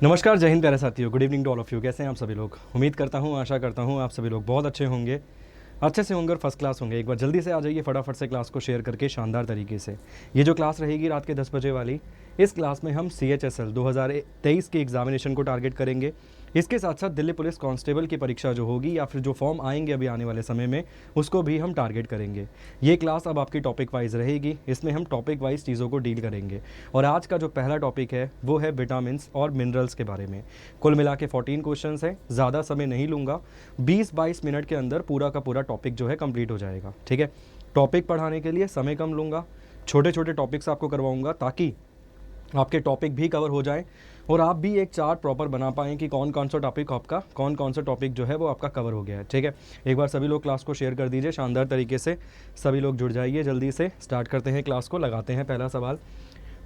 नमस्कार, जय हिंद प्यारे साथियों। Good evening to all of you. कैसे हैं आप सभी लोग? उम्मीद करता हूँ, आशा करता हूँ आप सभी लोग बहुत अच्छे होंगे, अच्छे से होंगे और फर्स्ट क्लास होंगे। एक बार जल्दी से आ जाइए फटाफट से क्लास को शेयर करके शानदार तरीके से। ये जो क्लास रहेगी रात के 10 बजे वाली, इस क्लास में हम CHSL 2023 के एग्जामिनेशन को टारगेट करेंगे। इसके साथ साथ दिल्ली पुलिस कांस्टेबल की परीक्षा जो होगी या फिर जो फॉर्म आएंगे अभी आने वाले समय में, उसको भी हम टारगेट करेंगे। ये क्लास अब आपकी टॉपिक वाइज रहेगी, इसमें हम टॉपिक वाइज चीज़ों को डील करेंगे। और आज का जो पहला टॉपिक है वो है विटामिन्स और मिनरल्स के बारे में। कुल मिला के 14 क्वेश्चन है, ज़्यादा समय नहीं लूँगा, 20-22 मिनट के अंदर पूरा का पूरा टॉपिक जो है कंप्लीट हो जाएगा। ठीक है, टॉपिक पढ़ाने के लिए समय कम लूँगा, छोटे छोटे टॉपिक्स आपको करवाऊँगा ताकि आपके टॉपिक भी कवर हो जाए और आप भी एक चार्ट प्रॉपर बना पाएँ कि कौन कौन सा टॉपिक आपका, कौन कौन सा टॉपिक जो है वो आपका कवर हो गया है। ठीक है, एक बार सभी लोग क्लास को शेयर कर दीजिए शानदार तरीके से। सभी लोग जुड़ जाइए, जल्दी से स्टार्ट करते हैं क्लास को, लगाते हैं पहला सवाल।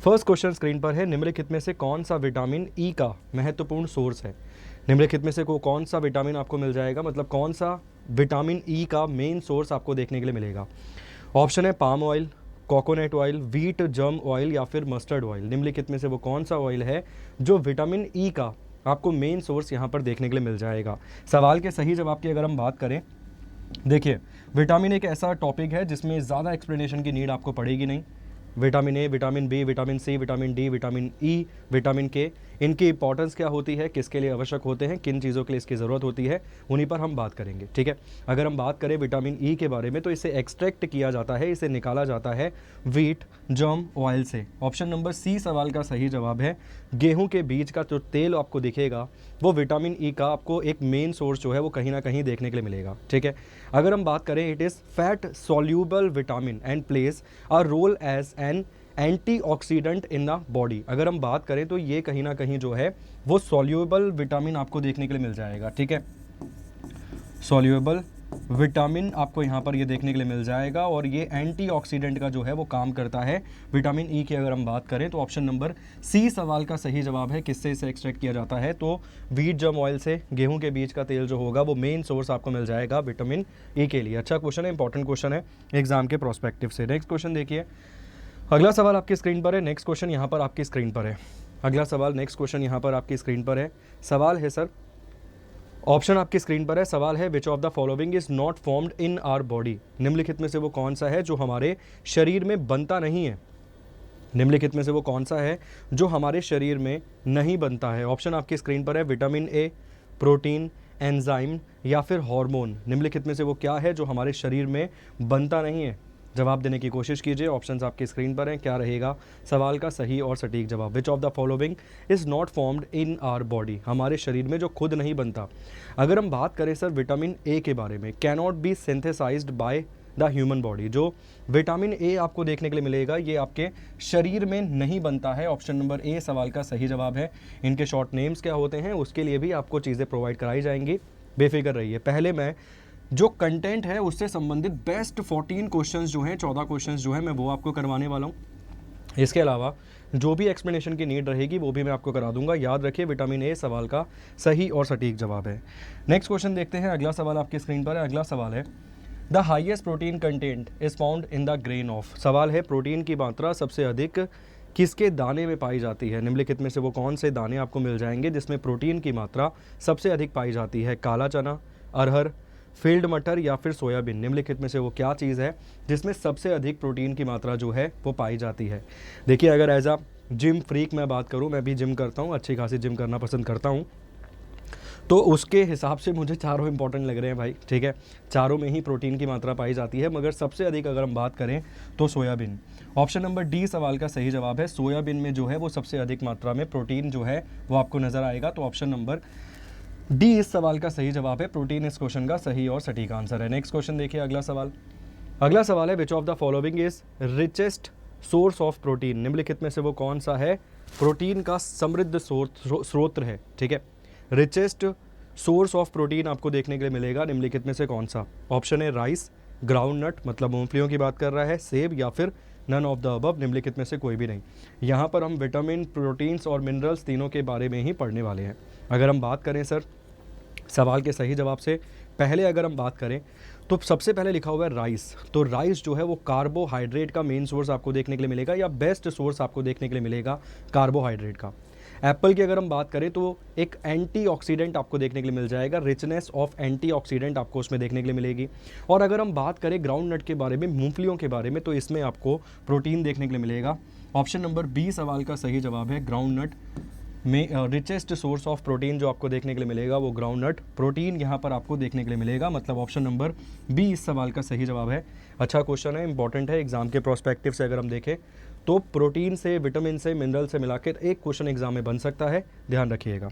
फर्स्ट क्वेश्चन स्क्रीन पर है, निम्नलिखित में से कौन सा विटामिन ई का महत्वपूर्ण सोर्स है? निम्नलिखित में से कौन सा विटामिन आपको मिल जाएगा, मतलब कौन सा विटामिन ई का मेन सोर्स आपको देखने के लिए मिलेगा? ऑप्शन है palm oil, coconut oil, wheat germ oil या फिर मस्टर्ड ऑयल। निम्नलिखित में से वो कौन सा ऑयल है जो विटामिन ई का आपको मेन सोर्स यहाँ पर देखने के लिए मिल जाएगा? सवाल के सही जवाब की अगर हम बात करें, देखिए विटामिन एक ऐसा टॉपिक है जिसमें ज़्यादा एक्सप्लेनेशन की नीड आपको पड़ेगी नहीं। Vitamin A, vitamin B, vitamin C, vitamin D, vitamin E, vitamin K, इनकी इंपॉर्टेंस क्या होती है, किसके लिए आवश्यक होते हैं, किन चीज़ों के लिए इसकी ज़रूरत होती है, उन्हीं पर हम बात करेंगे। ठीक है, अगर हम बात करें विटामिन ई के बारे में तो इसे एक्सट्रैक्ट किया जाता है, इसे निकाला जाता है व्हीट जर्म ऑयल से। ऑप्शन नंबर सी सवाल का सही जवाब है। गेहूं के बीज का जो तेल आपको दिखेगा वो विटामिन ई का आपको एक मेन सोर्स जो है वो कहीं ना कहीं देखने के लिए मिलेगा। ठीक है, अगर हम बात करें, it is fat soluble vitamin and plays a role as an antioxidant in the body. अगर हम बात करें तो ये कहीं ना कहीं जो है वो सॉल्यूबल विटामिन आपको देखने के लिए मिल जाएगा। ठीक है, सॉल्यूबल विटामिन आपको यहाँ पर ये देखने के लिए मिल जाएगा और ये एंटीऑक्सीडेंट का जो है वो काम करता है विटामिन ई की। अगर हम बात करें तो ऑप्शन नंबर सी सवाल का सही जवाब है। किससे इसे एक्सट्रैक्ट किया जाता है? तो व्हीट जर्म ऑयल से, गेहूं के बीज का तेल जो होगा वो मेन सोर्स आपको मिल जाएगा विटामिन ई के लिए। अच्छा क्वेश्चन है, इंपॉर्टेंट क्वेश्चन है एग्जाम के प्रोस्पेक्टिव से। नेक्स्ट क्वेश्चन देखिए, अगला सवाल आपकी स्क्रीन पर है। नेक्स्ट क्वेश्चन यहाँ पर आपकी स्क्रीन पर है। अगला सवाल, नेक्स्ट क्वेश्चन यहाँ पर आपकी स्क्रीन पर है। सवाल है सर, ऑप्शन आपकी स्क्रीन पर है। सवाल है, which of the following is not formed in our body. निम्नलिखित में से वो कौन सा है जो हमारे शरीर में बनता नहीं है? निम्नलिखित में से वो कौन सा है जो हमारे शरीर में नहीं बनता है? ऑप्शन आपकी स्क्रीन पर है, विटामिन ए, प्रोटीन, एंजाइम या फिर हार्मोन। निम्नलिखित में से वो क्या है जो हमारे शरीर में बनता नहीं है? जवाब देने की कोशिश कीजिए, ऑप्शंस आपकी स्क्रीन पर हैं। क्या रहेगा सवाल का सही और सटीक जवाब? Which of the following is not formed in our body, हमारे शरीर में जो खुद नहीं बनता। अगर हम बात करें सर विटामिन ए के बारे में, cannot be synthesised by the human body. जो विटामिन ए आपको देखने के लिए मिलेगा ये आपके शरीर में नहीं बनता है। ऑप्शन नंबर ए सवाल का सही जवाब है। इनके शॉर्ट नेम्स क्या होते हैं उसके लिए भी आपको चीज़ें प्रोवाइड कराई जाएंगी, बेफिक्र रहिए। पहले मैं जो कंटेंट है उससे संबंधित बेस्ट 14 क्वेश्चंस जो हैं, 14 क्वेश्चंस जो है मैं वो आपको करवाने वाला हूँ। इसके अलावा जो भी एक्सप्लेनेशन की नीड रहेगी वो भी मैं आपको करा दूंगा। याद रखिए विटामिन ए सवाल का सही और सटीक जवाब है। नेक्स्ट क्वेश्चन देखते हैं। अगला सवाल आपकी स्क्रीन पर है। अगला सवाल है, the highest protein content is found in the grain of. सवाल है, प्रोटीन की मात्रा सबसे अधिक किसके दाने में पाई जाती है? निम्नलिखित में से वो कौन से दाने आपको मिल जाएंगे जिसमें प्रोटीन की मात्रा सबसे अधिक पाई जाती है? काला चना, अरहर, फील्ड मटर या फिर सोयाबीन। निम्नलिखित में से वो क्या चीज़ है जिसमें सबसे अधिक प्रोटीन की मात्रा जो है वो पाई जाती है? देखिए, अगर एज अ जिम फ्रीक मैं बात करूँ, मैं भी जिम करता हूँ, अच्छी खासी जिम करना पसंद करता हूँ, तो उसके हिसाब से मुझे चारों इंपॉर्टेंट लग रहे हैं भाई। ठीक है, चारों में ही प्रोटीन की मात्रा पाई जाती है, मगर सबसे अधिक अगर हम बात करें तो सोयाबीन। ऑप्शन नंबर डी सवाल का सही जवाब है। सोयाबीन में जो है वो सबसे अधिक मात्रा में प्रोटीन जो है वो आपको नज़र आएगा। तो ऑप्शन नंबर डी इस सवाल का सही जवाब है। प्रोटीन इस क्वेश्चन का सही और सटीक आंसर है। नेक्स्ट क्वेश्चन देखिए, अगला सवाल। अगला सवाल है, which of the following is richest source of protein. निम्नलिखित में से वो कौन सा है प्रोटीन का समृद्ध स्रोत है? ठीक है, रिचेस्ट सोर्स ऑफ प्रोटीन आपको देखने के लिए मिलेगा, निम्नलिखित में से कौन सा? ऑप्शन है राइस, ग्राउंडनट मतलब मूंगफलियों की बात कर रहा है, सेब या फिर नन ऑफ द अबव। निम्नलिखित में से कोई भी नहीं। यहाँ पर हम विटामिन, प्रोटीन्स और मिनरल्स तीनों के बारे में ही पढ़ने वाले हैं। अगर हम बात करें सर सवाल के सही जवाब से पहले अगर हम बात करें तो सबसे पहले लिखा हुआ है राइस। तो राइस जो है वो कार्बोहाइड्रेट का मेन सोर्स आपको देखने के लिए मिलेगा या बेस्ट सोर्स आपको देखने के लिए मिलेगा कार्बोहाइड्रेट का। एप्पल की अगर हम बात करें तो एक एंटीऑक्सीडेंट आपको देखने के लिए मिल जाएगा, रिचनेस ऑफ एंटीऑक्सीडेंट आपको उसमें देखने के लिए मिलेगी। और अगर हम बात करें ग्राउंड नट के बारे में, मूंगफलियों के बारे में, तो इसमें आपको प्रोटीन देखने के लिए मिलेगा। ऑप्शन नंबर बी सवाल का सही जवाब है। ग्राउंड नट में रिचेस्ट सोर्स ऑफ प्रोटीन जो आपको देखने के लिए मिलेगा वो ग्राउंड नट प्रोटीन यहाँ पर आपको देखने के लिए मिलेगा, मतलब ऑप्शन नंबर बी इस सवाल का सही जवाब है। अच्छा क्वेश्चन है, इंपॉर्टेंट है, एग्जाम के प्रोस्पेक्टिव से अगर हम देखें तो प्रोटीन से, विटामिन से, मिनरल से मिलाकर एक क्वेश्चन एग्जाम में बन सकता है, ध्यान रखिएगा।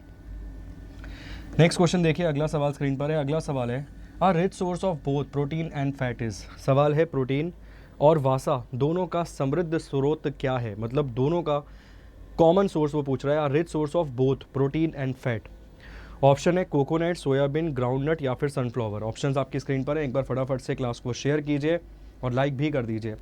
नेक्स्ट क्वेश्चन देखिए, अगला सवाल स्क्रीन पर है। अगला सवाल है, a rich source of both protein and fat is. सवाल है प्रोटीन और वासा दोनों का समृद्ध स्रोत क्या है, मतलब दोनों का कॉमन सोर्स वो पूछ रहा है। Rich source of both protein and fat. Option है कोकोनट, सोयाबीन, ग्राउंडनट या फिर सनफ्लावर। ऑप्शंस आपकी स्क्रीन पर है, एक बार फटाफट से क्लास को शेयर कीजिए और लाइक भी कर दीजिए।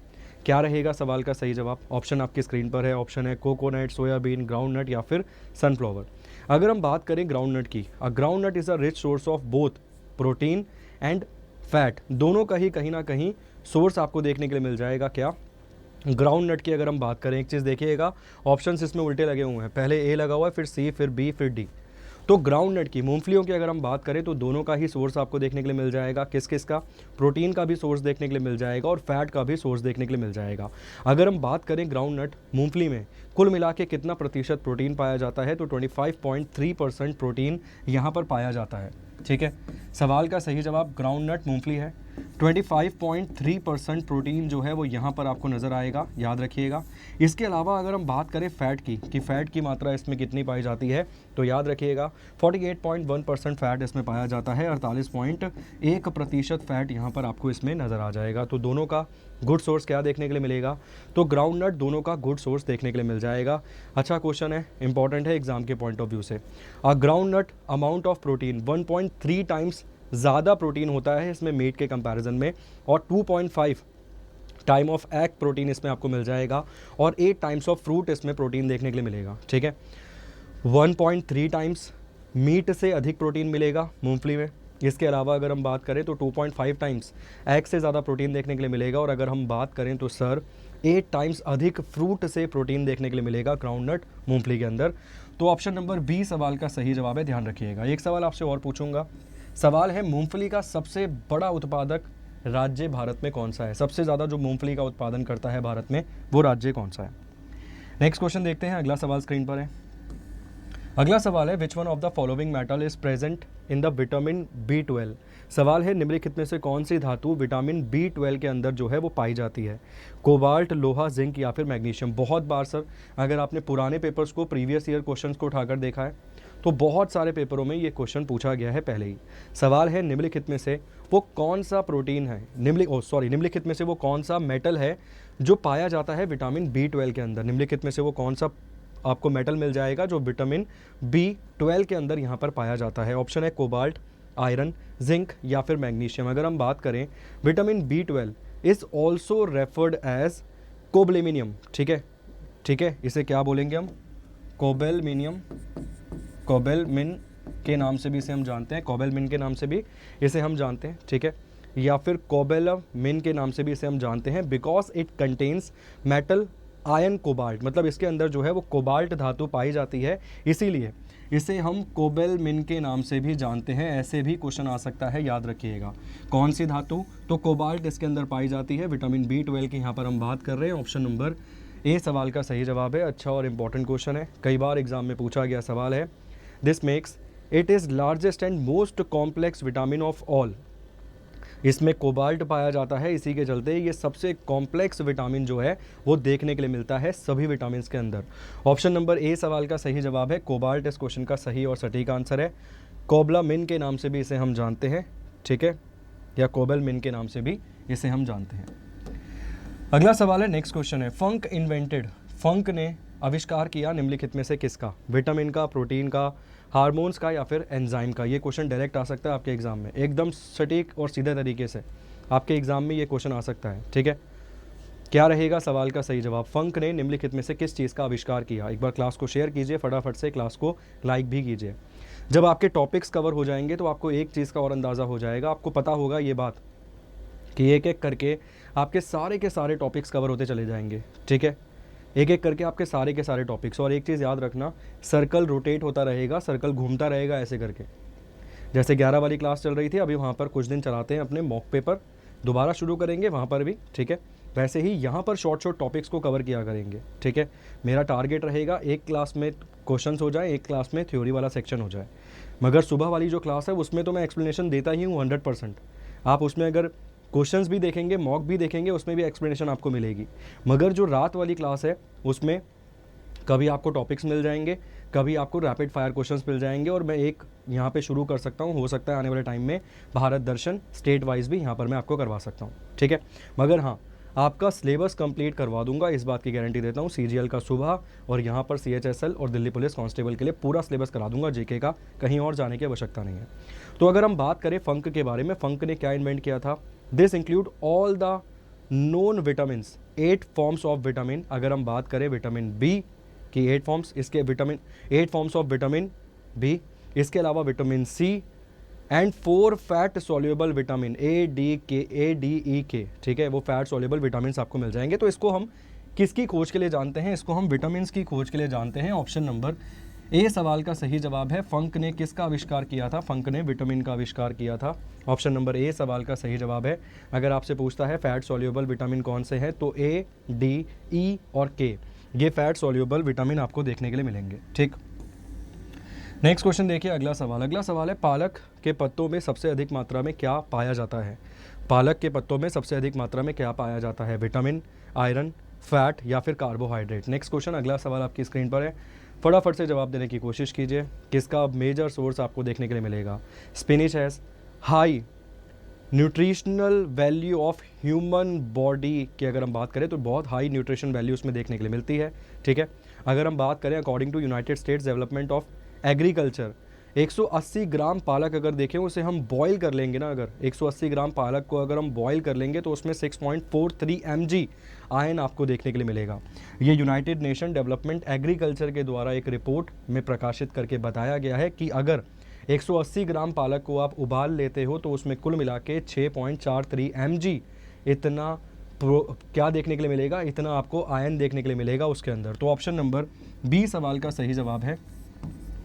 क्या रहेगा सवाल का सही जवाब? ऑप्शन आपकी स्क्रीन पर है। ऑप्शन है कोकोनट, सोयाबीन, ग्राउंडनट या फिर सनफ्लावर। अगर हम बात करें ग्राउंडनट की, groundnut is a rich source of both protein and fat, दोनों का ही कहीं ना कहीं सोर्स आपको देखने के लिए मिल जाएगा। क्या? ग्राउंड नट की अगर हम बात करें, एक चीज़ देखिएगा, ऑप्शंस इसमें उल्टे लगे हुए हैं, पहले ए लगा हुआ है, फिर सी, फिर बी, फिर डी। तो ग्राउंड नट की, मूंगफलियों की अगर हम बात करें तो दोनों का ही सोर्स आपको देखने के लिए मिल जाएगा। किस किस का? प्रोटीन का भी सोर्स देखने के लिए मिल जाएगा और फैट का भी सोर्स देखने के लिए मिल जाएगा। अगर हम बात करें ग्राउंड नट मूंगफली में कुल मिला के कितना प्रतिशत प्रोटीन पाया जाता है, तो 25.3% प्रोटीन यहाँ पर पाया जाता है। ठीक है, सवाल का सही जवाब ग्राउंड नट मूंगफली है। 25.3% प्रोटीन जो है वो यहाँ पर आपको नज़र आएगा, याद रखिएगा। इसके अलावा अगर हम बात करें फ़ैट की कि फ़ैट की मात्रा इसमें कितनी पाई जाती है, तो याद रखिएगा 48.1% फ़ैट इसमें पाया जाता है, 48.1% फ़ैट यहाँ पर आपको इसमें नज़र आ जाएगा। तो दोनों का गुड सोर्स क्या देखने के लिए मिलेगा? तो ग्राउंड नट दोनों का गुड सोर्स देखने के लिए मिल जाएगा। अच्छा क्वेश्चन है, इंपॉर्टेंट है एग्जाम के पॉइंट ऑफ व्यू से। Ground nut amount of protein 1.3 times ज़्यादा प्रोटीन होता है इसमें मीट के कंपैरिजन में, और 2.5 टाइम ऑफ एग प्रोटीन इसमें आपको मिल जाएगा, और 8 टाइम्स ऑफ फ्रूट इसमें प्रोटीन देखने के लिए मिलेगा। ठीक है, 1.3 टाइम्स मीट से अधिक प्रोटीन मिलेगा मूंगफली में। इसके अलावा अगर हम बात करें तो 2.5 टाइम्स एग से ज़्यादा प्रोटीन देखने के लिए मिलेगा, और अगर हम बात करें तो सर 8 टाइम्स अधिक फ्रूट से प्रोटीन देखने के लिए मिलेगा ग्राउंडनट मूंगफली के अंदर। तो ऑप्शन नंबर बी सवाल का सही जवाब है, ध्यान रखिएगा। एक सवाल आपसे और पूछूंगा, सवाल है मूंगफली का सबसे बड़ा उत्पादक राज्य भारत में कौन सा है? सबसे ज़्यादा जो मूंगफली का उत्पादन करता है भारत में वो राज्य कौन सा है? नेक्स्ट क्वेश्चन देखते हैं, अगला सवाल स्क्रीन पर है। अगला सवाल है, which one of the following metal is present in the vitamin B12। सवाल है निम्नलिखित में से कौन सी धातु विटामिन B12 के अंदर जो है वो पाई जाती है? कोबाल्ट, लोहा, जिंक या फिर मैग्नीशियम। बहुत बार सर अगर आपने पुराने पेपर्स को, प्रीवियस ईयर क्वेश्चंस को उठाकर देखा है तो बहुत सारे पेपरों में ये क्वेश्चन पूछा गया है पहले ही। सवाल है निम्नलिखित में से वो कौन सा प्रोटीन है, निम्नलिखित में से वो कौन सा मेटल है जो पाया जाता है विटामिन B12 के अंदर? निम्नलिखित में से वो कौन सा आपको मेटल मिल जाएगा जो विटामिन B12 के अंदर यहाँ पर पाया जाता है? ऑप्शन है कोबाल्ट, आयरन, जिंक या फिर मैग्नीशियम। अगर हम बात करें, vitamin B12 is also referred as cobalaminium. ठीक है, इसे क्या बोलेंगे हम? कोबेलमिनियम, कोबेलमिन के नाम से भी इसे हम जानते हैं, कोबेलमिन के नाम से भी इसे हम जानते हैं। ठीक है, या फिर कोबेलमिन के नाम से भी इसे हम जानते हैं, because it contains metal ion cobalt, मतलब इसके अंदर जो है वो कोबाल्ट धातु पाई जाती है, इसीलिए इसे हम कोबेलमिन के नाम से भी जानते हैं। ऐसे भी क्वेश्चन आ सकता है, याद रखिएगा। कौन सी धातु? तो कोबाल्ट इसके अंदर पाई जाती है। विटामिन B12 की यहाँ पर हम बात कर रहे हैं। ऑप्शन नंबर ए सवाल का सही जवाब है। अच्छा और इम्पॉर्टेंट क्वेश्चन है, कई बार एग्जाम में पूछा गया सवाल है। This makes it is largest and most complex vitamin of all. इसमें कोबाल्ट पाया जाता है, इसी के चलते ये सबसे कॉम्प्लेक्स विटामिन जो है वो देखने के लिए मिलता है सभी विटामिन के अंदर। ऑप्शन नंबर ए सवाल का सही जवाब है। कोबाल्ट इस क्वेश्चन का सही और सटीक आंसर है। कोबलामिन के नाम से भी इसे हम जानते हैं, ठीक है, या कोबेलमिन के नाम से भी इसे हम जानते हैं। अगला सवाल है, नेक्स्ट क्वेश्चन है, फंक ने आविष्कार किया निम्नलिखित में से किसका? विटामिन का, प्रोटीन का, हार्मोन्स का या फिर एंजाइम का? ये क्वेश्चन डायरेक्ट आ सकता है आपके एग्जाम में, एकदम सटीक और सीधे तरीके से आपके एग्जाम में ये क्वेश्चन आ सकता है। ठीक है, क्या रहेगा सवाल का सही जवाब? फंक ने निम्नलिखित में से किस चीज़ का आविष्कार किया? एक बार क्लास को शेयर कीजिए, फटाफट से क्लास को लाइक भी कीजिए। जब आपके टॉपिक्स कवर हो जाएंगे तो आपको एक चीज़ का और अंदाज़ा हो जाएगा, आपको पता होगा ये बात कि एक एक करके आपके सारे के सारे टॉपिक्स कवर होते चले जाएंगे। ठीक है, एक एक करके आपके सारे के सारे टॉपिक्स। और एक चीज़ याद रखना, सर्कल रोटेट होता रहेगा, सर्कल घूमता रहेगा ऐसे करके। जैसे 11 वाली क्लास चल रही थी, अभी वहाँ पर कुछ दिन चलाते हैं अपने मॉक पेपर, दोबारा शुरू करेंगे वहाँ पर भी, ठीक है। वैसे ही यहाँ पर शॉर्ट शॉर्ट टॉपिक्स को कवर किया करेंगे, ठीक है। मेरा टारगेट रहेगा एक क्लास में क्वेश्चंस हो जाए, एक क्लास में थ्योरी वाला सेक्शन हो जाए। मगर सुबह वाली जो क्लास है उसमें तो मैं एक्सप्लेनेशन देता ही हूँ 100%। आप उसमें अगर क्वेश्चंस भी देखेंगे, मॉक भी देखेंगे, उसमें भी एक्सप्लेनेशन आपको मिलेगी। मगर जो रात वाली क्लास है उसमें कभी आपको टॉपिक्स मिल जाएंगे, कभी आपको रैपिड फायर क्वेश्चंस मिल जाएंगे, और मैं एक यहाँ पे शुरू कर सकता हूँ, हो सकता है आने वाले टाइम में भारत दर्शन स्टेट वाइज भी यहाँ पर मैं आपको करवा सकता हूँ, ठीक है। मगर हाँ, आपका सिलेबस कंप्लीट करवा दूंगा, इस बात की गारंटी देता हूँ। सीजीएल का सुबह और यहाँ पर सीएचएसएल और दिल्ली पुलिस कांस्टेबल के लिए पूरा सिलेबस करा दूंगा, जीके का कहीं और जाने की आवश्यकता नहीं है। तो अगर हम बात करें फंक के बारे में, फंक ने क्या इन्वेंट किया था? This include all the known vitamin, 8 forms of vitamin. अगर हम बात करें विटामिन बी की 8 फॉर्म्स, इसके vitamin 8 forms of vitamin B, इसके अलावा vitamin C and 4 fat soluble vitamin A D E K, ठीक है। वो फैट सोल्यूबल विटामिन आपको मिल जाएंगे। तो इसको हम किसकी खोज के लिए जानते हैं? इसको हम विटामिन की खोज के लिए जानते हैं। ऑप्शन नंबर ए सवाल का सही जवाब है। फंक ने किसका आविष्कार किया था? फंक ने विटामिन का आविष्कार किया था। ऑप्शन नंबर ए सवाल का सही जवाब है। अगर आपसे पूछता है फैट सोल्यूबल विटामिन कौन से हैं, तो ए, डी, ई और के, ये फैट सोल्यूबल विटामिन आपको देखने के लिए मिलेंगे, ठीक। नेक्स्ट क्वेश्चन देखिए, अगला सवाल है पालक के पत्तों में सबसे अधिक मात्रा में क्या पाया जाता है? पालक के पत्तों में सबसे अधिक मात्रा में क्या पाया जाता है? विटामिन, आयरन, फैट या फिर कार्बोहाइड्रेट? नेक्स्ट क्वेश्चन, अगला सवाल आपकी स्क्रीन पर है, फटाफट से जवाब देने की कोशिश कीजिए। किसका मेजर सोर्स आपको देखने के लिए मिलेगा? Spinach has high nutritional value of human body की अगर हम बात करें तो बहुत हाई न्यूट्रिशन वैल्यू उसमें देखने के लिए मिलती है, ठीक है। अगर हम बात करें according to United States development of agriculture, 180 gram पालक अगर देखें उसे हम बॉईल कर लेंगे ना, अगर 180 ग्राम पालक को अगर हम बॉईल कर लेंगे तो उसमें 6.43 mg आयन आपको देखने के लिए मिलेगा। ये यूनाइटेड नेशन डेवलपमेंट एग्रीकल्चर के द्वारा एक रिपोर्ट में प्रकाशित करके बताया गया है कि अगर 180 ग्राम पालक को आप उबाल लेते हो तो उसमें कुल मिला के 6.43 mg इतना क्या देखने के लिए मिलेगा, इतना आपको आयन देखने के लिए मिलेगा उसके अंदर। तो ऑप्शन नंबर बी सवाल का सही जवाब है।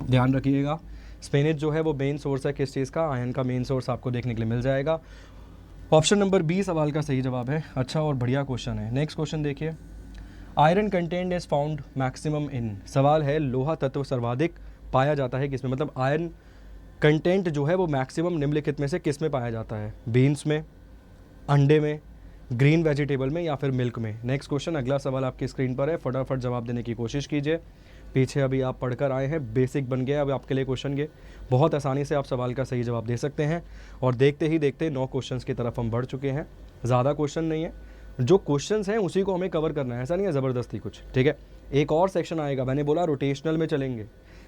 ध्यान रखिएगा, स्पिनिच जो है वो मेन सोर्स है किस चीज़ का? आयन का मेन सोर्स आपको देखने के लिए मिल जाएगा। ऑप्शन नंबर बी सवाल का सही जवाब है। अच्छा और बढ़िया क्वेश्चन है। नेक्स्ट क्वेश्चन देखिए, iron content is found maximum in, सवाल है लोहा तत्व सर्वाधिक पाया जाता है किसमें? मतलब आयरन कंटेंट जो है वो मैक्सिमम निम्नलिखित में से किस में पाया जाता है? बीन्स में, अंडे में, ग्रीन वेजिटेबल में या फिर मिल्क में? नेक्स्ट क्वेश्चन, अगला सवाल आपकी स्क्रीन पर है, फटाफट जवाब देने की कोशिश कीजिए। पीछे अभी आप पढ़कर आए हैं, बेसिक बन गया अब आपके लिए क्वेश्चन ये, बहुत आसानी से आप सवाल का सही जवाब दे सकते हैं। और देखते ही देखते 9 क्वेश्चंस की तरफ हम बढ़ चुके हैं। ज़्यादा क्वेश्चन नहीं है, जो क्वेश्चंस हैं उसी को हमें कवर करना है, ऐसा नहीं है ज़बरदस्ती कुछ, ठीक है। एक और सेक्शन आएगा, मैंने बोला रोटेशनल में चलेंगे।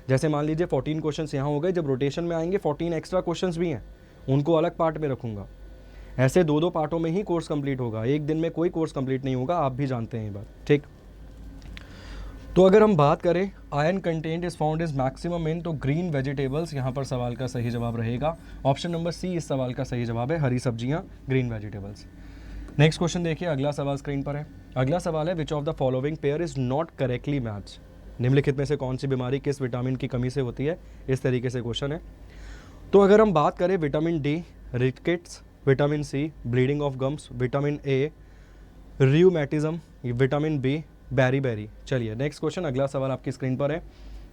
जैसे मान लीजिए 14 क्वेश्चंस यहाँ हो गए, जब रोटेशन में आएंगे 14 एक्स्ट्रा क्वेश्चंस भी हैं, उनको अलग पार्ट में रखूँगा। ऐसे 2-2 पार्टों में ही कोर्स कंप्लीट होगा, एक दिन में कोई कोर्स कंप्लीट नहीं होगा, आप भी जानते हैं ये बात, ठीक। तो अगर हम बात करें iron content is found is maximum in, तो ग्रीन वेजिटेबल्स यहाँ पर सवाल का सही जवाब रहेगा। ऑप्शन नंबर सी इस सवाल का सही जवाब है, हरी सब्जियाँ, ग्रीन वेजिटेबल्स। नेक्स्ट क्वेश्चन देखिए, अगला सवाल स्क्रीन पर है। अगला सवाल है, which of the following pair is not correctly match, निम्नलिखित में से कौन सी बीमारी किस विटामिन की कमी से होती है? इस तरीके से क्वेश्चन है। तो अगर हम बात करें vitamin D, rickets, vitamin C, bleeding of gums, vitamin A, rheumatism, vitamin B, beri. चलिए नेक्स्ट क्वेश्चन, अगला सवाल आपकी स्क्रीन पर है,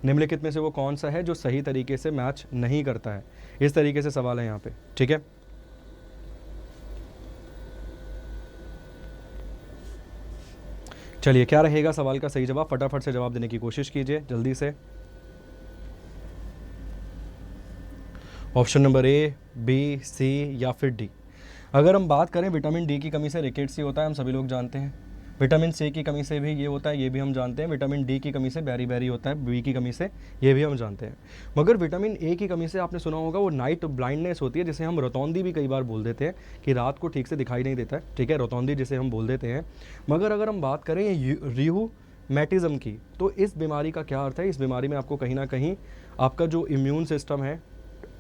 निम्नलिखित में से वो कौन सा है जो सही तरीके से मैच नहीं करता है? इस तरीके से सवाल है यहाँ पे, ठीक है। चलिए क्या रहेगा सवाल का सही जवाब? फटाफट से जवाब देने की कोशिश कीजिए जल्दी से। ऑप्शन नंबर ए, बी, सी या फिर डी। अगर हम बात करें विटामिन डी की कमी से रिकेट्स होता है, हम सभी लोग जानते हैं। विटामिन सी की कमी से भी ये होता है, ये भी हम जानते हैं। विटामिन डी की कमी से बेरी होता है, बी की कमी से ये भी हम जानते हैं। मगर विटामिन ए की कमी से आपने सुना होगा वो नाइट ब्लाइंडनेस होती है, जिसे हम रतौंधी भी कई बार बोल देते हैं कि रात को ठीक से दिखाई नहीं देता है, ठीक है, रतौंधी जिसे हम बोल देते हैं। मगर अगर हम बात करें रियूमेटिज्म की, तो इस बीमारी का क्या अर्थ है? इस बीमारी में आपको कहीं ना कहीं आपका जो इम्यून सिस्टम है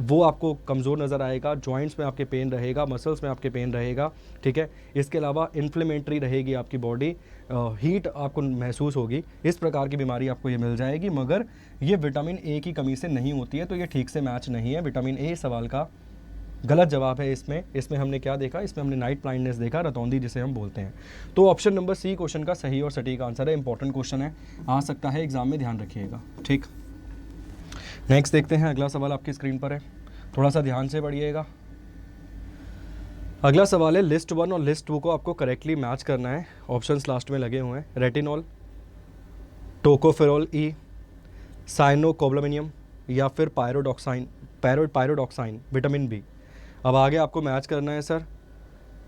वो आपको कमज़ोर नज़र आएगा, जॉइंट्स में आपके पेन रहेगा, मसल्स में आपके पेन रहेगा, ठीक है। इसके अलावा इन्फ्लेमेटरी रहेगी आपकी बॉडी, हीट आपको महसूस होगी, इस प्रकार की बीमारी आपको ये मिल जाएगी, मगर ये विटामिन ए की कमी से नहीं होती है, तो ये ठीक से मैच नहीं है। विटामिन ए सवाल का गलत जवाब है। इसमें हमने क्या देखा, इसमें हमने नाइट ब्लाइंडनेस देखा, रतौंधी जिसे हम बोलते हैं। तो ऑप्शन नंबर सी क्वेश्चन का सही और सटीक आंसर है। इंपॉर्टेंट क्वेश्चन है, आ सकता है एग्जाम में, ध्यान रखिएगा। ठीक, नेक्स्ट देखते हैं। अगला सवाल आपकी स्क्रीन पर है, थोड़ा सा ध्यान से पढ़िएगा। अगला सवाल है लिस्ट 1 और लिस्ट 2 को आपको करेक्टली मैच करना है। ऑप्शंस लास्ट में लगे हुए हैं, रेटिनॉल, टोकोफेरोल ई, साइनोकोबालामिन या फिर पायरोडॉक्साइन विटामिन बी। अब आगे आपको मैच करना है sir,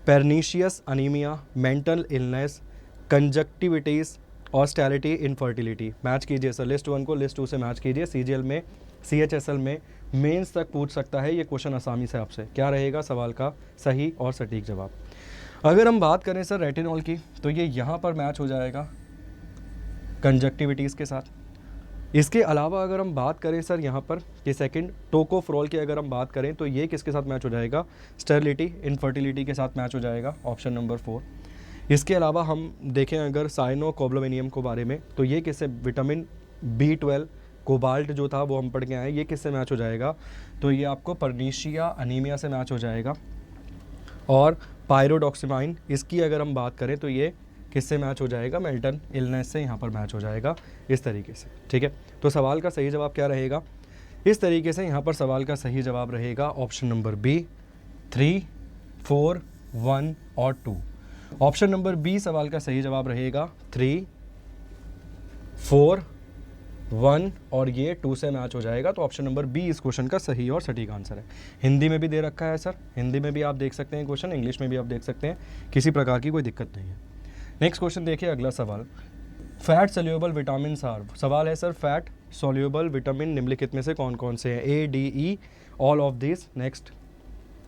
pernicious anaemia, mental illness, conjunctivitis, ऑस्टैलिटी, इनफर्टिलिटी। मैच कीजिए सर, लिस्ट 1 को लिस्ट 2 से मैच कीजिए। सीजीएल में, सीएचएसएल में, मेंस तक पूछ सकता है ये क्वेश्चन आसानी से आपसे। क्या रहेगा सवाल का सही और सटीक जवाब? अगर हम बात करें सर रेटिनॉल की, तो ये यहाँ पर मैच हो जाएगा कंजक्टिविटीज़ के साथ। इसके अलावा अगर हम बात करें सर यहाँ पर कि सेकंड टोकोफेरोल की अगर हम बात करें, तो ये किसके साथ मैच हो जाएगा? स्टेरिलिटी, इनफर्टिलिटी के साथ मैच हो जाएगा, ऑप्शन नंबर 4। इसके अलावा हम देखें अगर साइनोकोबालामिन को बारे में, तो ये किससे? विटामिन B12, कोबाल्ट जो था वो हम पढ़ के आए, ये किससे मैच हो जाएगा? तो ये आपको पर्नीशिया अनीमिया से मैच हो जाएगा। और पायरोडॉक्सिमाइन, इसकी अगर हम बात करें तो ये किससे मैच हो जाएगा? मेल्टन इलनेस से यहाँ पर मैच हो जाएगा, इस तरीके से। ठीक है, तो सवाल का सही जवाब क्या रहेगा? इस तरीके से यहाँ पर सवाल का सही जवाब रहेगा ऑप्शन नंबर बी, 3, 4, 1 और 2। ऑप्शन नंबर बी सवाल का सही जवाब रहेगा 3, 4, 1 और ये 2 से मैच हो जाएगा। तो ऑप्शन नंबर बी इस क्वेश्चन का सही और सटीक आंसर है। हिंदी में भी दे रखा है सर, हिंदी में भी आप देख सकते हैं क्वेश्चन, इंग्लिश में भी आप देख सकते हैं, किसी प्रकार की कोई दिक्कत नहीं है। नेक्स्ट क्वेश्चन देखिए, अगला सवाल, फैट सोल्यूबल विटामिन आर। सवाल है सर, फैट सोल्यूबल विटामिन निम्नलिखित में से कौन कौन से हैं? A, D, E, all of this. Next,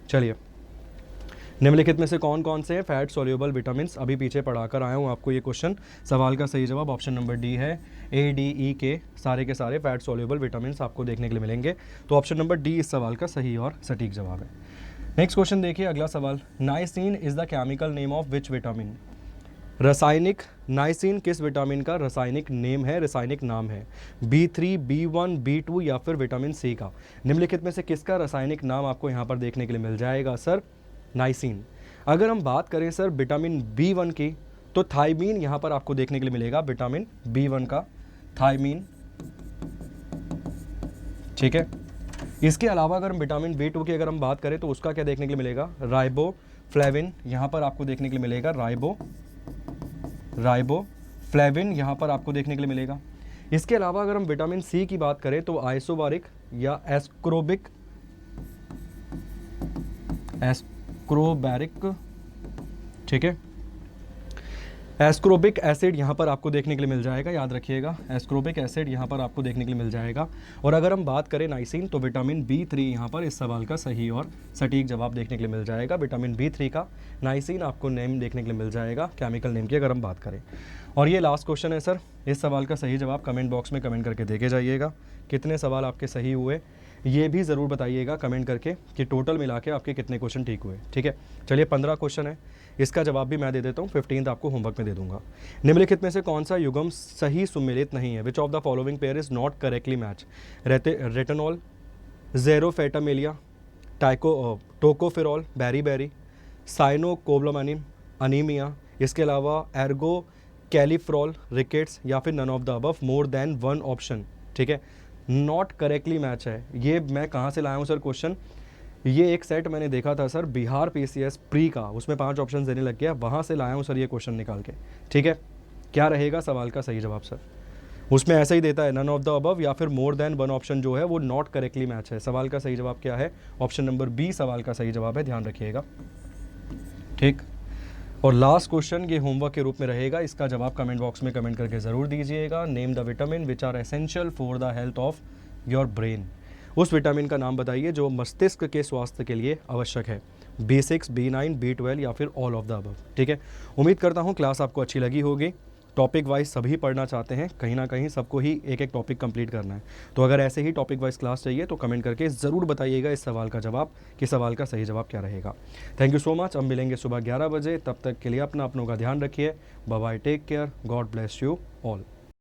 चलिए, निम्नलिखित में से कौन कौन से हैं फैट सोल्यूबल विटामिन? अभी पीछे पढ़ाकर आया हूँ आपको ये क्वेश्चन। सवाल का सही जवाब ऑप्शन नंबर डी है। ए, डी, ई के सारे फैट सोल्यूबल विटामिन आपको देखने के लिए मिलेंगे। तो ऑप्शन नंबर डी इस सवाल का सही और सटीक जवाब है। नेक्स्ट क्वेश्चन देखिए, अगला सवाल, niacin is the chemical name of which vitamin? रासायनिक, नाइसिन किस विटामिन का रासायनिक नेम है, रासायनिक नाम है? B3, B1, B2 या फिर विटामिन सी का? निम्नलिखित में से किसका रासायनिक नाम आपको यहाँ पर देखने के लिए मिल जाएगा सर? नाइसिन। अगर हम बात करें सर विटामिन B1 की, तो थायमीन यहाँ पर आपको देखने के लिए मिलेगा, विटामिन B1 का थायमीन। ठीक है, इसके अलावा अगर हम विटामिन B2 की अगर हम बात करें, तो उसका क्या देखने के लिए मिलेगा? राइबोफ्लेविन, यहाँ पर आपको देखने के लिए मिलेगा राइबोफ्लेविन यहाँ पर आपको देखने के लिए मिलेगा। इसके अलावा अगर हम विटामिन सी की बात करें, तो आइसोबारिक या एस्क्रोबैरिक, ठीक है, एस्क्रोबिक एसिड यहाँ पर आपको देखने के लिए मिल जाएगा, याद रखिएगा, एस्क्रोबिक एसिड यहाँ पर आपको देखने के लिए मिल जाएगा। और अगर हम बात करें नाइसिन, तो विटामिन B3 यहाँ पर इस सवाल का सही और सटीक जवाब देखने के लिए मिल जाएगा। विटामिन B3 का नाइसिन आपको नेम देखने के लिए मिल जाएगा, केमिकल नेम की अगर हम बात करें। और ये लास्ट क्वेश्चन है सर, इस सवाल का सही जवाब कमेंट बॉक्स में कमेंट करके देखे जाइएगा। कितने सवाल आपके सही हुए ये भी ज़रूर बताइएगा कमेंट करके कि टोटल मिला के आपके कितने क्वेश्चन ठीक हुए। ठीक है, चलिए 15 क्वेश्चन है, इसका जवाब भी मैं दे देता हूँ, 15 आपको होमवर्क में दे दूंगा। निम्नलिखित में से कौन सा युग्म सही सुमेलित नहीं है? Which of the following pair is not correctly match? Retinol, xerophthalmia, tocopherol, beri, cyanocobalamin, anaemia, इसके अलावा एर्गो कैलिफ्रॉल, रिकेट्स या फिर none of the above, more than one option. ठीक है, नॉट करेक्टली मैच है। ये मैं कहाँ से लाया हूँ सर क्वेश्चन? ये एक सेट मैंने देखा था सर बिहार PCS प्री का, उसमें 5 ऑप्शन देने लग गया, वहाँ से लाया हूँ सर ये क्वेश्चन निकाल के। ठीक है, क्या रहेगा सवाल का सही जवाब सर? उसमें ऐसा ही देता है, नन ऑफ द अबव या फिर मोर देन वन ऑप्शन जो है वो नॉट करेक्टली मैच है। सवाल का सही जवाब क्या है? ऑप्शन नंबर बी सवाल का सही जवाब है, ध्यान रखिएगा। ठीक, और लास्ट क्वेश्चन ये होमवर्क के रूप में रहेगा, इसका जवाब कमेंट बॉक्स में कमेंट करके ज़रूर दीजिएगा। Name the vitamin which are essential for the health of your brain. उस विटामिन का नाम बताइए जो मस्तिष्क के स्वास्थ्य के लिए आवश्यक है। B6, B9, B12 या फिर ऑल ऑफ द अबव। ठीक है, उम्मीद करता हूँ क्लास आपको अच्छी लगी होगी। टॉपिक वाइज सभी पढ़ना चाहते हैं, कहीं ना कहीं सबको ही एक एक टॉपिक कंप्लीट करना है। तो अगर ऐसे ही टॉपिक वाइज क्लास चाहिए तो कमेंट करके ज़रूर बताइएगा इस सवाल का जवाब, कि सवाल का सही जवाब क्या रहेगा। Thank you so much. अब मिलेंगे सुबह 11 बजे, तब तक के लिए अपना अपनों का ध्यान रखिए। Bye bye, take care, God bless you all.